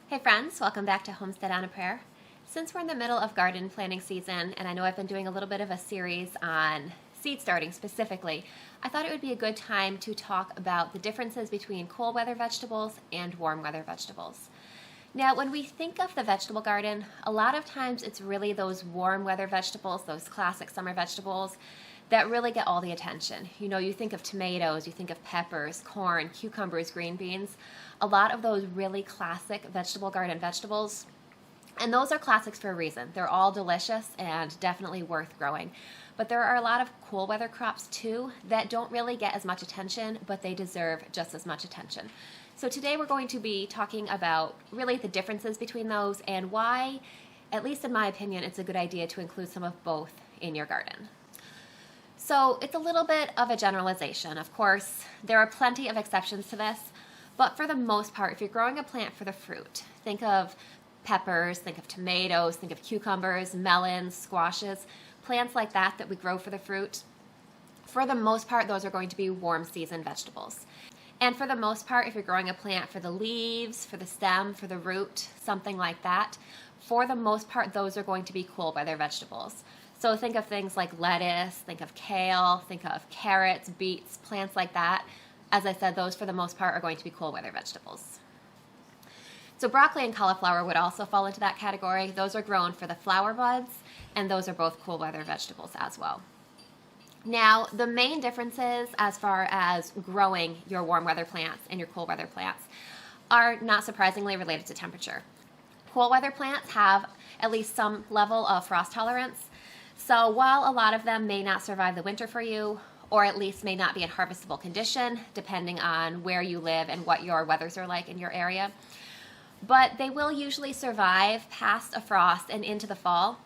Hey friends, welcome back to Homestead on a Prayer. Since we're in the middle of garden planting season, and I know I've been doing a little bit of a series on seed starting specifically, I thought it would be a good time to talk about the differences between cool weather vegetables and warm weather vegetables. Now, when we think of the vegetable garden, a lot of times it's really those warm weather vegetables, those classic summer vegetables, that really get all the attention. You know, you think of tomatoes, you think of peppers, corn, cucumbers, green beans, a lot of those really classic vegetable garden vegetables. And those are classics for a reason. They're all delicious and definitely worth growing. But there are a lot of cool weather crops too that don't really get as much attention, but they deserve just as much attention. So today we're going to be talking about really the differences between those and why, at least in my opinion, it's a good idea to include some of both in your garden. So it's a little bit of a generalization. Of course, there are plenty of exceptions to this, but for the most part, if you're growing a plant for the fruit, think of peppers, think of tomatoes, think of cucumbers, melons, squashes, plants like that we grow for the fruit. For the most part, those are going to be warm season vegetables. And for the most part, if you're growing a plant for the leaves, for the stem, for the root, something like that, for the most part, those are going to be cool weather vegetables. So think of things like lettuce, think of kale, think of carrots, beets, plants like that. As I said, those for the most part are going to be cool weather vegetables. So broccoli and cauliflower would also fall into that category. Those are grown for the flower buds, and those are both cool weather vegetables as well. Now, the main differences as far as growing your warm weather plants and your cool weather plants are not surprisingly related to temperature. Cool weather plants have at least some level of frost tolerance. So while a lot of them may not survive the winter for you, or at least may not be in harvestable condition, depending on where you live and what your weathers are like in your area, but they will usually survive past a frost and into the fall.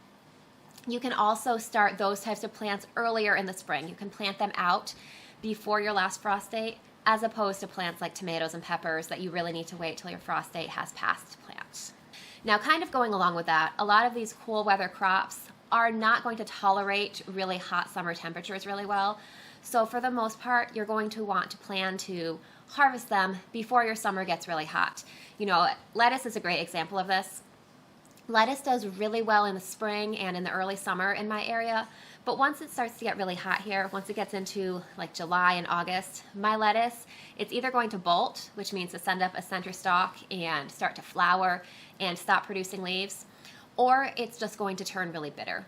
You can also start those types of plants earlier in the spring. You can plant them out before your last frost date, as opposed to plants like tomatoes and peppers that you really need to wait till your frost date has passed to plant. Now, kind of going along with that, a lot of these cool weather crops are not going to tolerate really hot summer temperatures really well. So for the most part, you're going to want to plan to harvest them before your summer gets really hot. You know, lettuce is a great example of this. Lettuce does really well in the spring and in the early summer in my area, but once it starts to get really hot here, once it gets into like July and August, my lettuce, it's either going to bolt, which means to send up a center stalk and start to flower and stop producing leaves, or it's just going to turn really bitter.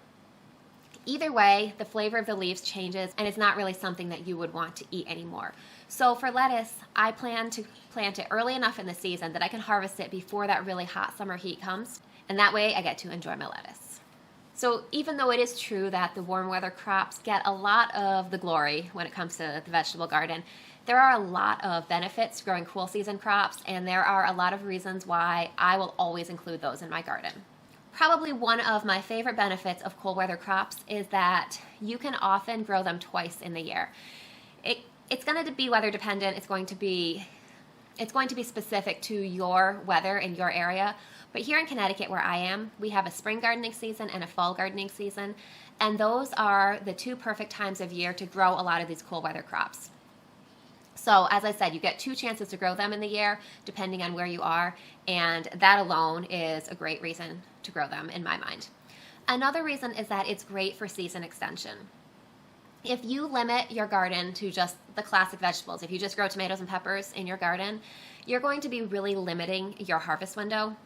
Either way, the flavor of the leaves changes and it's not really something that you would want to eat anymore. So for lettuce, I plan to plant it early enough in the season that I can harvest it before that really hot summer heat comes, and that way I get to enjoy my lettuce. So even though it is true that the warm weather crops get a lot of the glory when it comes to the vegetable garden, there are a lot of benefits to growing cool season crops, and there are a lot of reasons why I will always include those in my garden. Probably one of my favorite benefits of cool weather crops is that you can often grow them twice in the year. It's going to be weather dependent. It's going to be specific to your weather in your area. But here in Connecticut where I am, we have a spring gardening season and a fall gardening season, and those are the two perfect times of year to grow a lot of these cool weather crops. So as I said, you get two chances to grow them in the year, depending on where you are, and that alone is a great reason to grow them in my mind. Another reason is that it's great for season extension. If you limit your garden to just the classic vegetables, if you just grow tomatoes and peppers in your garden, you're going to be really limiting your harvest window.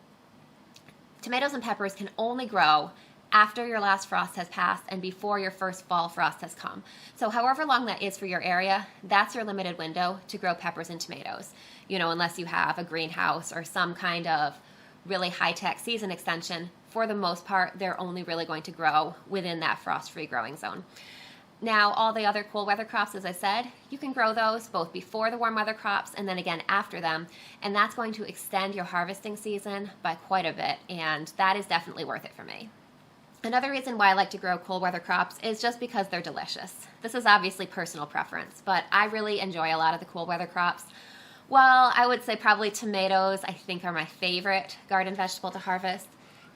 Tomatoes and peppers can only grow after your last frost has passed and before your first fall frost has come. So however long that is for your area, that's your limited window to grow peppers and tomatoes. You know, unless you have a greenhouse or some kind of really high-tech season extension, for the most part, they're only really going to grow within that frost-free growing zone. Now, all the other cool weather crops, as I said, you can grow those both before the warm weather crops and then again after them, and that's going to extend your harvesting season by quite a bit, and that is definitely worth it for me. Another reason why I like to grow cool weather crops is just because they're delicious. This is obviously personal preference, but I really enjoy a lot of the cool weather crops. Well, I would say probably tomatoes, I think, are my favorite garden vegetable to harvest.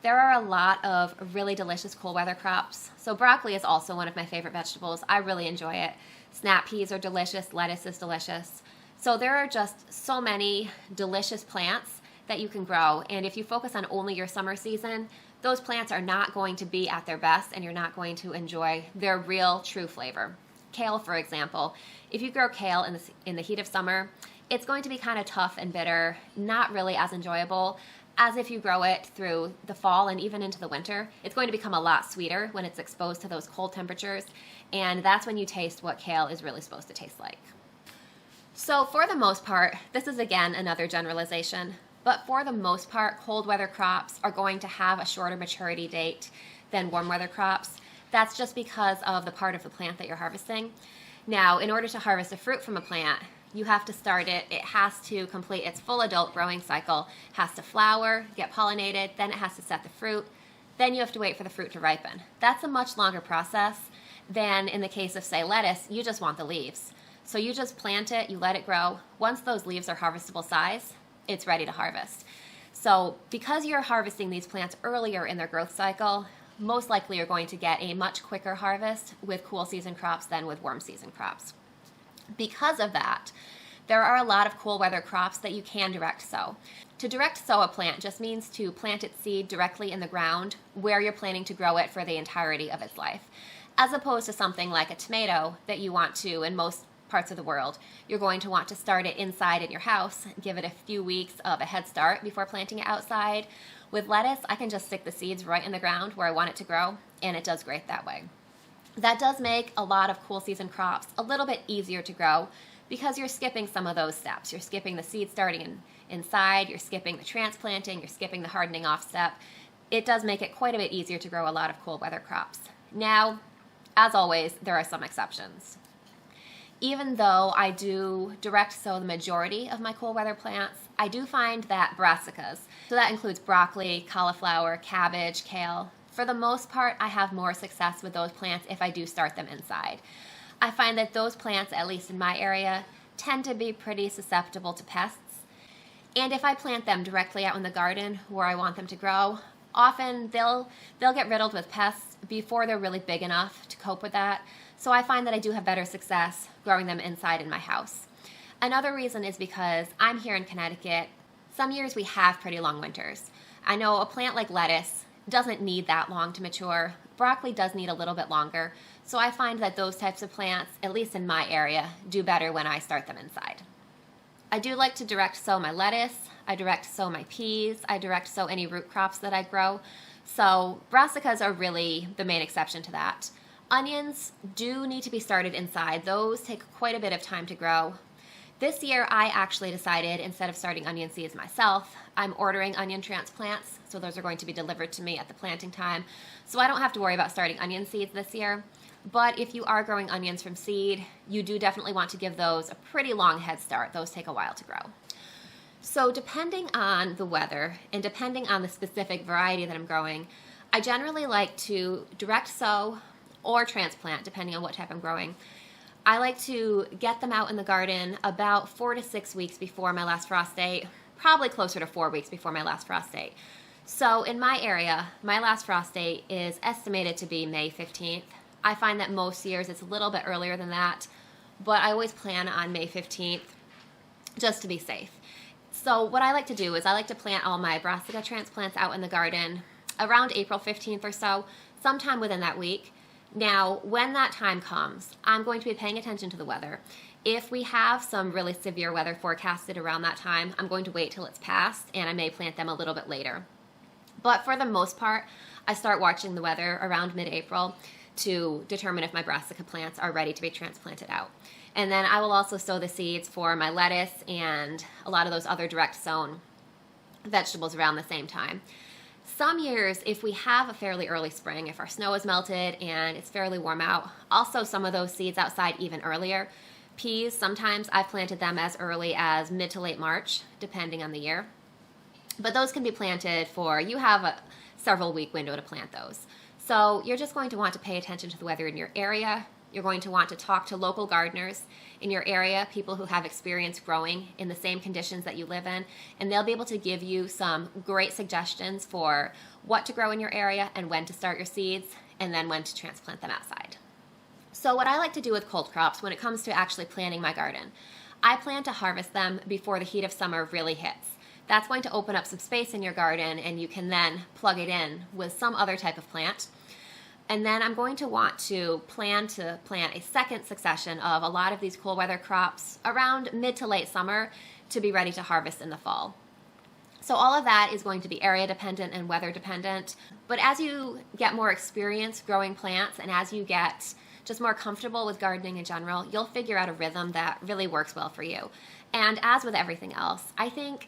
There are a lot of really delicious cool weather crops. So broccoli is also one of my favorite vegetables. I really enjoy it. Snap peas are delicious. Lettuce is delicious. So there are just so many delicious plants that you can grow. And if you focus on only your summer season, those plants are not going to be at their best and you're not going to enjoy their real, true flavor. Kale, for example, if you grow kale in the heat of summer, it's going to be kind of tough and bitter, not really as enjoyable as if you grow it through the fall and even into the winter. It's going to become a lot sweeter when it's exposed to those cold temperatures, and that's when you taste what kale is really supposed to taste like. So for the most part, this is again another generalization, but for the most part, cold weather crops are going to have a shorter maturity date than warm weather crops. That's just because of the part of the plant that you're harvesting. Now, in order to harvest a fruit from a plant, you have to start it. It has to complete its full adult growing cycle, has to flower, get pollinated, then it has to set the fruit, then you have to wait for the fruit to ripen. That's a much longer process than in the case of, say, lettuce. You just want the leaves. So you just plant it, you let it grow. Once those leaves are harvestable size, it's ready to harvest. So because you're harvesting these plants earlier in their growth cycle, most likely you're going to get a much quicker harvest with cool season crops than with warm season crops. Because of that, there are a lot of cool weather crops that you can direct sow. To direct sow a plant just means to plant its seed directly in the ground where you're planning to grow it for the entirety of its life, as opposed to something like a tomato that you want to, in most parts of the world, you're going to want to start it inside in your house, give it a few weeks of a head start before planting it outside. With lettuce, I can just stick the seeds right in the ground where I want it to grow, and it does great that way. That does make a lot of cool season crops a little bit easier to grow because you're skipping some of those steps. You're skipping the seed starting inside, you're skipping the transplanting, you're skipping the hardening off step. It does make it quite a bit easier to grow a lot of cool weather crops. Now, as always, there are some exceptions. Even though I do direct sow the majority of my cool weather plants, I do find that brassicas, so that includes broccoli, cauliflower, cabbage, kale, for the most part, I have more success with those plants if I do start them inside. I find that those plants, at least in my area, tend to be pretty susceptible to pests. And if I plant them directly out in the garden where I want them to grow, often they'll get riddled with pests before they're really big enough to cope with that. So I find that I do have better success growing them inside in my house. Another reason is because I'm here in Connecticut. Some years we have pretty long winters. I know a plant like lettuce doesn't need that long to mature. Broccoli does need a little bit longer. So I find that those types of plants, at least in my area, do better when I start them inside. I do like to direct sow my lettuce. I direct sow my peas. I direct sow any root crops that I grow. So brassicas are really the main exception to that. Onions do need to be started inside. Those take quite a bit of time to grow. This year, I actually decided, instead of starting onion seeds myself, I'm ordering onion transplants, so those are going to be delivered to me at the planting time. So I don't have to worry about starting onion seeds this year. But if you are growing onions from seed, you do definitely want to give those a pretty long head start. Those take a while to grow. So depending on the weather and depending on the specific variety that I'm growing, I generally like to direct sow or transplant, depending on what type I'm growing. I like to get them out in the garden about 4 to 6 weeks before my last frost date, probably closer to 4 weeks before my last frost date. So in my area, my last frost date is estimated to be May 15th. I find that most years it's a little bit earlier than that, but I always plan on May 15th just to be safe. So what I like to do is I like to plant all my brassica transplants out in the garden around April 15th or so, sometime within that week. Now, when that time comes, I'm going to be paying attention to the weather. If we have some really severe weather forecasted around that time, I'm going to wait till it's passed, and I may plant them a little bit later. But for the most part, I start watching the weather around mid-April to determine if my brassica plants are ready to be transplanted out. And then I will also sow the seeds for my lettuce and a lot of those other direct sown vegetables around the same time. Some years, if we have a fairly early spring, if our snow is melted and it's fairly warm out, I'll sow some of those seeds outside even earlier. Peas, sometimes I've planted them as early as mid to late March, depending on the year. But those can be planted you have a several week window to plant those. So you're just going to want to pay attention to the weather in your area. You're going to want to talk to local gardeners in your area, people who have experience growing in the same conditions that you live in, and they'll be able to give you some great suggestions for what to grow in your area and when to start your seeds, and then when to transplant them outside. So what I like to do with cold crops when it comes to actually planting my garden, I plan to harvest them before the heat of summer really hits. That's going to open up some space in your garden, and you can then plug it in with some other type of plant. And then I'm going to want to plant a second succession of a lot of these cool weather crops around mid to late summer to be ready to harvest in the fall. So all of that is going to be area dependent and weather dependent. But as you get more experience growing plants and as you get just more comfortable with gardening in general, you'll figure out a rhythm that really works well for you. And as with everything else, I think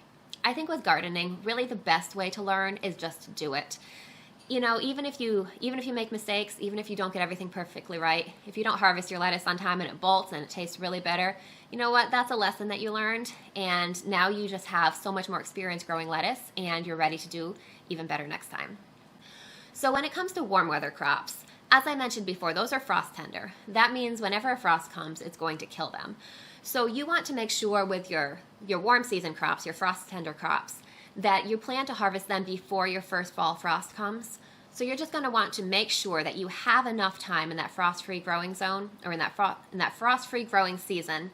with gardening, really the best way to learn is just to do it. You know, even if you make mistakes, even if you don't get everything perfectly right, if you don't harvest your lettuce on time and it bolts and it tastes really bitter, you know what? That's a lesson that you learned, and now you just have so much more experience growing lettuce, and you're ready to do even better next time. So when it comes to warm weather crops, as I mentioned before, those are frost tender. That means whenever a frost comes, it's going to kill them. So you want to make sure with your warm season crops, your frost tender crops, that you plan to harvest them before your first fall frost comes. So you're just going to want to make sure that you have enough time in that frost-free growing zone, or in that frost-free growing season,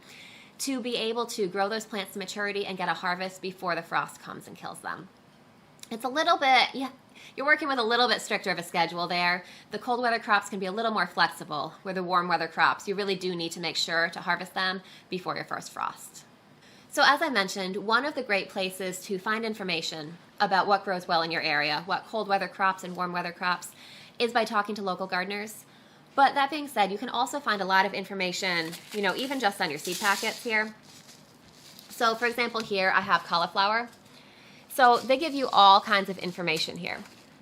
to be able to grow those plants to maturity and get a harvest before the frost comes and kills them. It's a little bit, you're working with a little bit stricter of a schedule there. The cold weather crops can be a little more flexible, where the warm weather crops, you really do need to make sure to harvest them before your first frost. So as I mentioned, one of the great places to find information about what grows well in your area, what cold weather crops and warm weather crops, is by talking to local gardeners. But that being said, you can also find a lot of information, you know, even just on your seed packets here. So for example, here I have cauliflower. So they give you all kinds of information here.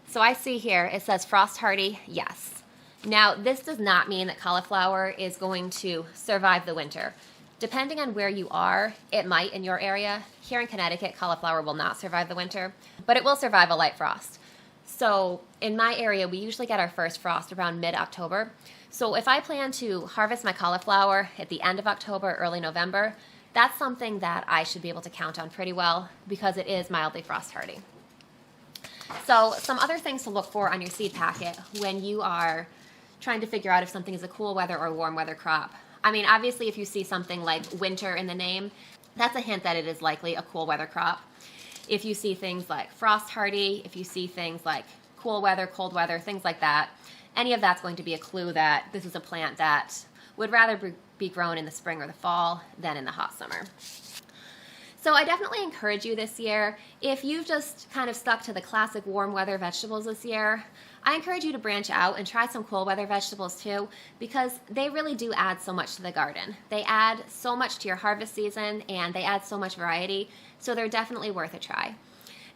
So I see here it says frost hardy, yes. Now this does not mean that cauliflower is going to survive the winter. Depending on where you are, it might in your area. Here in Connecticut, cauliflower will not survive the winter, but it will survive a light frost. So in my area, we usually get our first frost around mid-October. So if I plan to harvest my cauliflower at the end of October, early November, that's something that I should be able to count on pretty well because it is mildly frost hardy. So some other things to look for on your seed packet when you are trying to figure out if something is a cool weather or warm weather crop. I mean, obviously if you see something like winter in the name, that's a hint that it is likely a cool weather crop. If you see things like frost hardy, if you see things like cool weather, cold weather, things like that, any of that's going to be a clue that this is a plant that would rather be grown in the spring or the fall than in the hot summer. So I definitely encourage you this year, if you've just kind of stuck to the classic warm weather vegetables this year, I encourage you to branch out and try some cool weather vegetables too, because they really do add so much to the garden. They add so much to your harvest season, and they add so much variety, so they're definitely worth a try.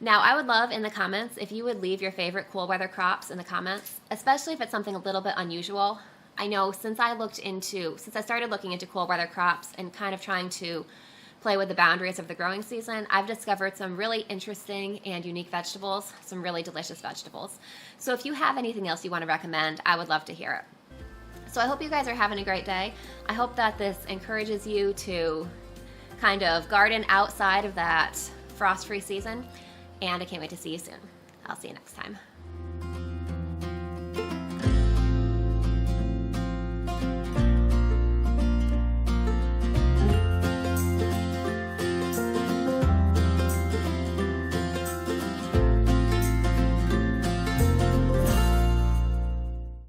Now, I would love in the comments if you would leave your favorite cool weather crops in the comments, especially if it's something a little bit unusual. I know since I started looking into cool weather crops and kind of trying to play with the boundaries of the growing season, I've discovered some really interesting and unique vegetables, some really delicious vegetables. So if you have anything else you want to recommend, I would love to hear it. So I hope you guys are having a great day. I hope that this encourages you to kind of garden outside of that frost-free season, and I can't wait to see you soon. I'll see you next time.